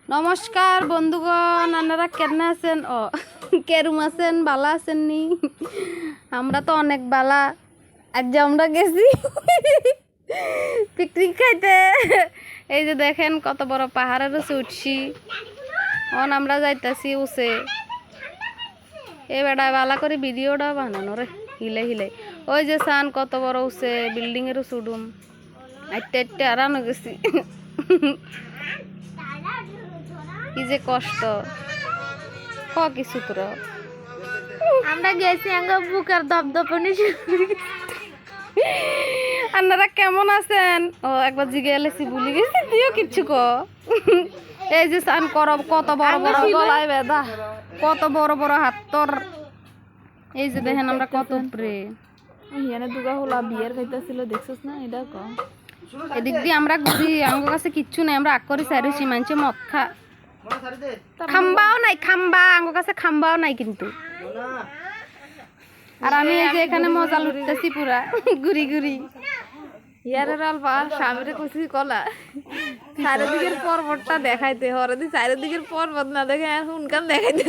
নমস্কার বন্ধুগণ, আপনারা কেমন আছেন? কেরম আছেন? বালা আছেন নি? আমরা তো অনেক বালা। আজ আমরা গেছি পিকনিক খাইতে। এই যে দেখেন কত বড় পাহাড়ের উপরে উঠছি। আমরা যাইতাছি উসে। এই বেড়া বালা করে ভিডিওটা বানানো রে, হিলে হিলে। ওই যে সান কত বড় উসে, বিল্ডিং এর উডুম আইতে আইতে আরানো গেছি। কি যে কষ্ট, কিছু তোর আমরা গেছি বুকের দপদপনি। আপনারা কেমন আছেন? একবার জিগে এলেছি, ভুলে গেছি দিও কিচ্ছু ক। এই যে সান করব কত বড় বড় গলায় বেদা, কত বড় বড় হাত তোর। এই যে দেখেন আমরা কত উপরে। এখানে দুগা হলা বিয়ের খাইতেছিল, দেখছিস না? এটা ক এদিক দিয়ে আমরা ঘুরি, আমার কাছে কিচ্ছু নেই। আমরা আকরি সাইরেছি, মানছে মদ খা, খাম্বাও নাই, খাম্বা আমার কাছে খাম্বাও নাই কিন্তু। আর আমি এই যে এখানে মজা লুটতেছি পুরা ঘুরি ঘুরি। ইয়ারের আলপা স্বামীরে কইছি কলা চারিদিকের পর্বতটা দেখাইতে, হরে দি চারিদিকের পর্বত না দেখে এখন দেখাইতে।